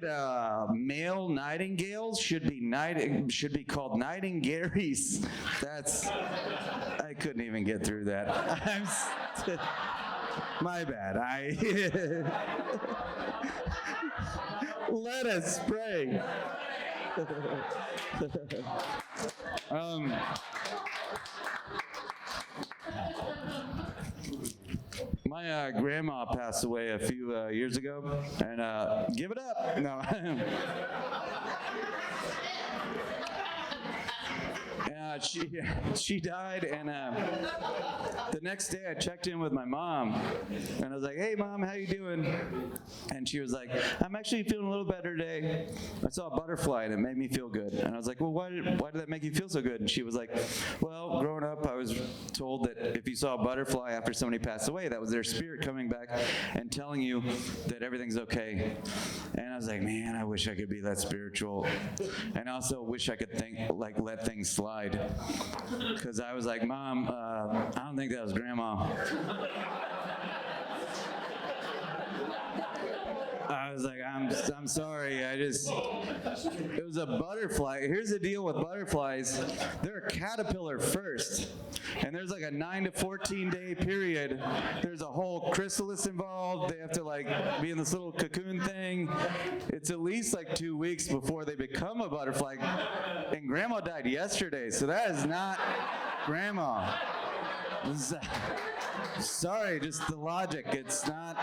that male nightingales should be called nightingaries. I couldn't even get through that. My bad. Let us pray. My grandma passed away a few years ago, and give it up. No. She died, and the next day I checked in with my mom, and I was like, "Hey, Mom, how you doing?" And she was like, "I'm actually feeling a little better today. I saw a butterfly, and it made me feel good." And I was like, "Well, why did that make you feel so good?" And she was like, "Well, growing up, I was told that if you saw a butterfly after somebody passed away, that was their spirit coming back and telling you that everything's okay." And I was like, "Man, I wish I could be that spiritual." And I also wish I could let things slide. Because I was like, "Mom, I don't think that was Grandma." I was like, I'm sorry. It was a butterfly. Here's the deal with butterflies. They're a caterpillar first. And there's like a 9 to 14 day period. There's a whole chrysalis involved. They have to be in this little cocoon thing. It's at least 2 weeks before they become a butterfly. And Grandma died yesterday, so that is not Grandma. Sorry, just the logic. It's not.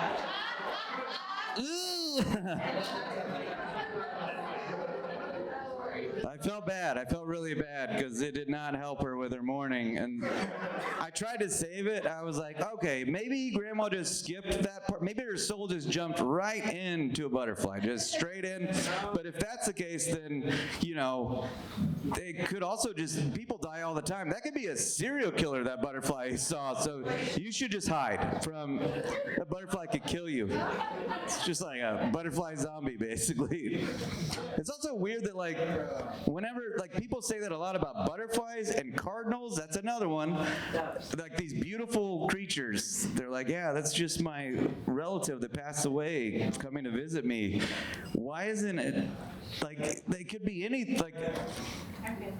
I felt bad. I felt really bad because it did not help her with her mourning. And I tried to save it. I was like, okay, maybe Grandma just skipped that part. Maybe her soul just jumped right into a butterfly, just straight in. But if that's the case, then, they could also people die all the time. That could be a serial killer that butterfly saw. So you should just hide from, a butterfly could kill you. It's just like a butterfly zombie, basically. It's also weird that whenever people say that a lot about butterflies and cardinals, that's another one. These beautiful creatures. They're like, yeah, that's just my relative that passed away coming to visit me. Why isn't it they could be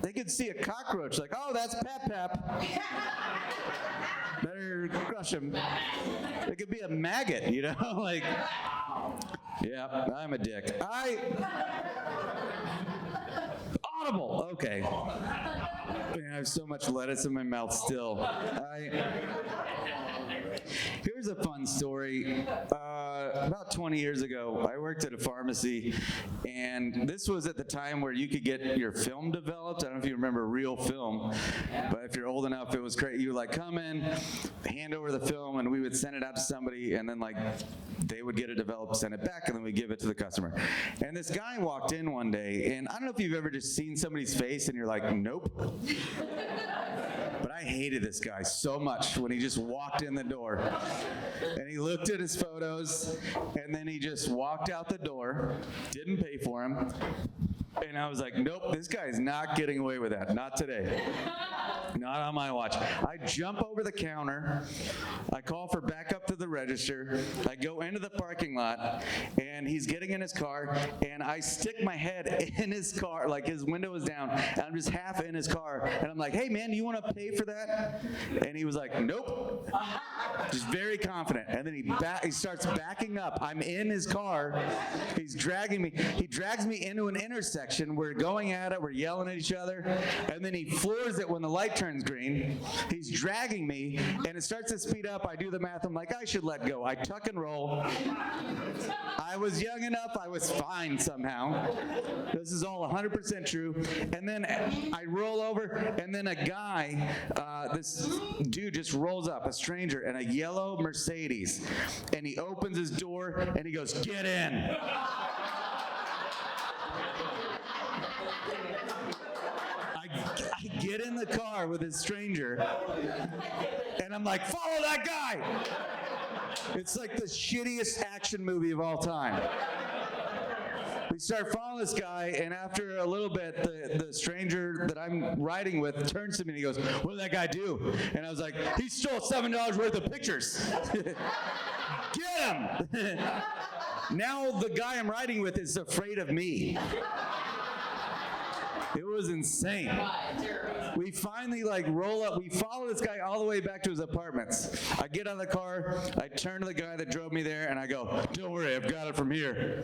they could see a cockroach, oh, that's Pap Pap. Better crush him. It could be a maggot, yeah, I'm a dick. Audible, okay. Man, I have so much lettuce in my mouth still. Here's a fun story. About 20 years ago, I worked at a pharmacy, and this was at the time where you could get your film developed. I don't know if you remember real film, but if you're old enough, it was great. You would come in, hand over the film, and we would send it out to somebody, and then they would get it developed, send it back, and then we give it to the customer. And this guy walked in one day, and I don't know if you've ever just seen somebody's face and you're like, nope. But I hated this guy so much when he just walked in the door. And he looked at his photos, and then he just walked out the door, didn't pay for him. And I was like, nope, this guy is not getting away with that. Not today. Not on my watch. I jump over the counter. I call for backup to the register. I go into the parking lot, and he's getting in his car, and I stick my head in his car, his window is down, and I'm just half in his car. And I'm like, hey, man, do you want to pay for that? And he was like, nope. Just very confident. And then he starts backing up. I'm in his car. He's dragging me. He drags me into an intersection. We're going at it. We're yelling at each other. And then he floors it when the light turns green. He's dragging me, and it starts to speed up. I do the math. I'm like, I should let go. I tuck and roll. I was young enough. I was fine somehow. This is all 100% true. And then I roll over, and then a guy, this dude just rolls up, a stranger, in a yellow Mercedes. And he opens his door, and he goes, get in. I get in the car with this stranger, and I'm like, follow that guy. It's like the shittiest action movie of all time. We start following this guy, and after a little bit, the stranger that I'm riding with turns to me and he goes, what did that guy do? And I was like, he stole $7 worth of pictures. Get him! Now the guy I'm riding with is afraid of me. It was insane. We finally roll up. We follow this guy all the way back to his apartments. I get out of the car. I turn to the guy that drove me there, and I go, "Don't worry, I've got it from here."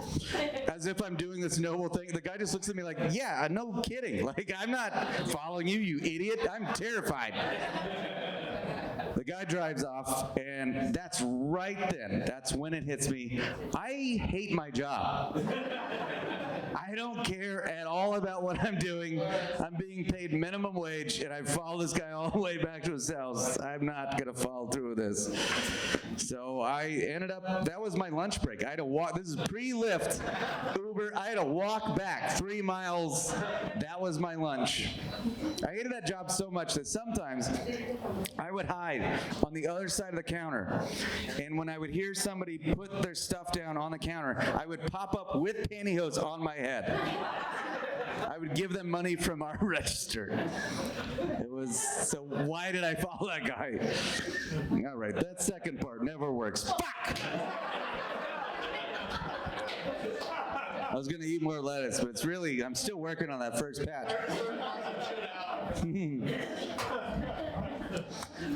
As if I'm doing this noble thing. The guy just looks at me like, "Yeah, no kidding. I'm not following you, you idiot. I'm terrified." The guy drives off, and that's when it hits me. I hate my job. I don't care at all about what I'm doing. I'm being paid minimum wage, and I follow this guy all the way back to his house. I'm not going to follow through with this. So I ended up, that was my lunch break. I had to walk, this is pre-Lyft, Uber. I had to walk back 3 miles. That was my lunch. I hated that job so much that sometimes I would hide on the other side of the counter. And when I would hear somebody put their stuff down on the counter, I would pop up with pantyhose on my head. I would give them money from our register. It was, so why did I follow that guy? All right, that second part never works. Fuck! I was gonna eat more lettuce, but it's really, I'm still working on that first patch.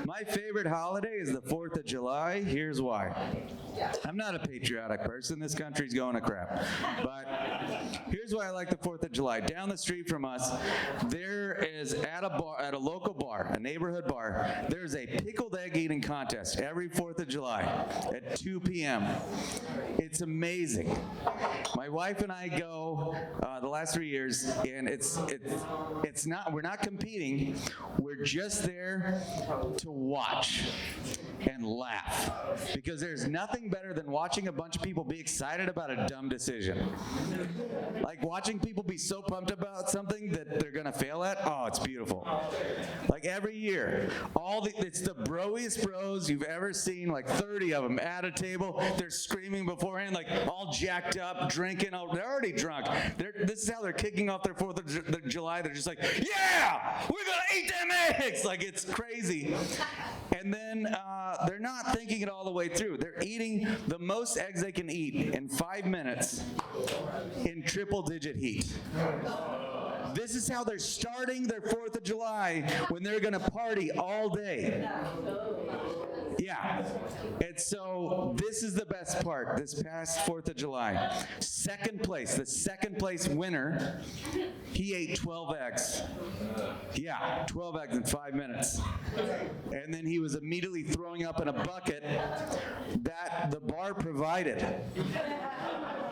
My favorite holiday is the 4th of July. Here's why. I'm not a patriotic person. This country's going to crap. But here's why I like the 4th of July. Down the street from us, there is at a local bar, a neighborhood bar, there's a pickled egg eating contest every 4th of July at 2 p.m. It's amazing. My wife and I go the last 3 years, and it's not, we're not competing. We're just there to watch and laugh, because there's nothing better than watching a bunch of people be excited about a dumb decision. Like watching people be so pumped about something that they're gonna fail at. Oh, it's beautiful. Like every year, it's the broiest bros you've ever seen, like 30 of them at a table. They're screaming beforehand, like all jacked up, drinking. They're already drunk. This is how they're kicking off their 4th of July. They're just like, yeah, we're gonna eat them eggs. Like it's crazy. And then they're not thinking it all the way through. They're eating the most eggs they can eat in 5 minutes in triple-digit heat. This is how they're starting their 4th of July when they're going to party all day. Yeah. And so this is the best part, this past 4th of July. Second place, the second place winner, he ate 12 eggs. Yeah, 12 eggs in 5 minutes. And then he was immediately throwing up in a bucket that the bar provided.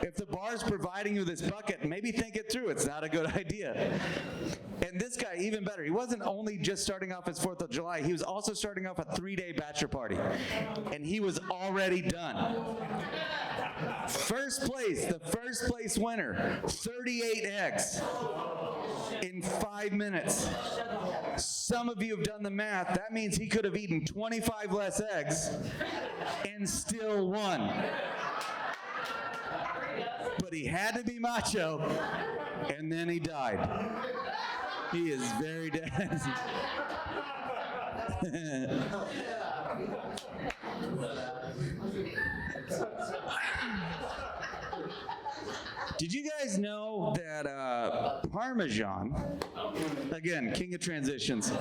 If the bar's providing you this bucket, maybe think it through. It's not a good idea. And this guy, even better, he wasn't only just starting off his 4th of July, he was also starting off a 3-day bachelor party. And he was already done. First place, the first place winner, 38 eggs in 5 minutes. Some of you have done the math. That means he could have eaten 25 less eggs and still won. But he had to be macho, and then he died. He is very dead. Did you guys know that Parmesan, again, king of transitions,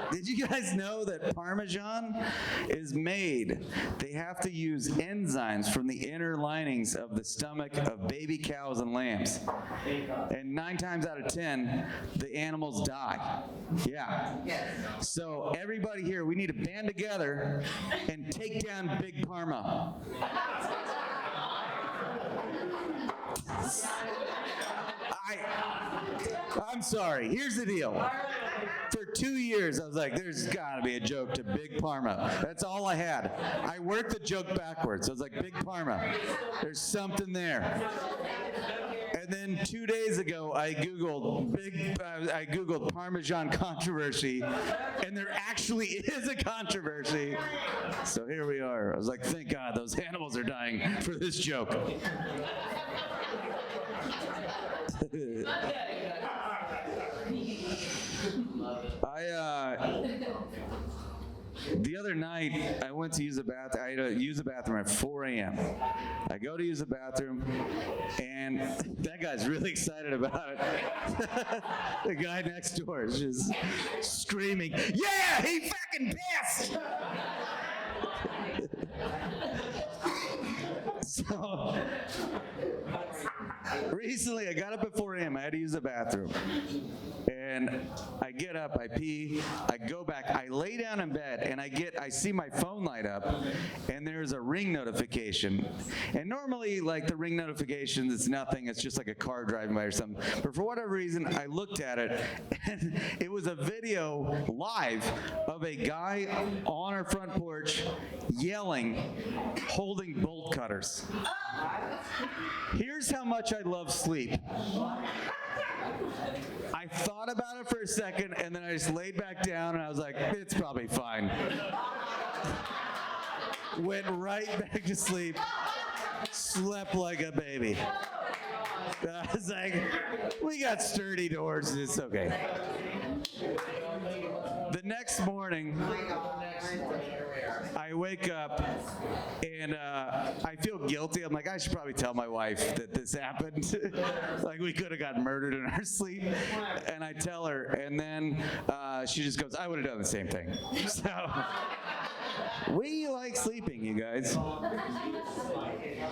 did you guys know that Parmesan is made? They have to use enzymes from the inner linings of the stomach of baby cows and lambs. And 9 times out of 10, the animals die. Yeah. So everybody here, we need to band together and take down Big Parma. I'm sorry. Here's the deal. For 2 years, I was like, there's got to be a joke to Big Parma. That's all I had. I worked the joke backwards. I was like, Big Parma. There's something there. And then 2 days ago, I Googled Parmesan controversy, and there actually is a controversy. So here we are. I was like, thank God those animals are dying for this joke. The other night, I went to use the bathroom. I had to use the bathroom at 4 a.m. I go to use the bathroom, and that guy's really excited about it. The guy next door is just screaming, "Yeah, he fucking pissed!" So, recently, I got up at 4 a.m. I had to use the bathroom. And I get up, I pee, I go back, I lay down in bed, and I see my phone light up, and there's a ring notification. And normally, like, the ring notifications, it's nothing, it's just like a car driving by or something. But for whatever reason, I looked at it, and it was a video live of a guy on our front porch yelling, holding bolt cutters. Here's how much I love sleep. I thought about it for a second, and then I just laid back down, and I was like, it's probably fine. Went right back to sleep, slept like a baby. I was like, we got sturdy doors, it's okay. The next morning, I wake up and I feel guilty. I'm like, I should probably tell my wife that this happened. Like, we could have got murdered in our sleep. And I tell her, and then she just goes, I would have done the same thing. So, we like sleeping, you guys.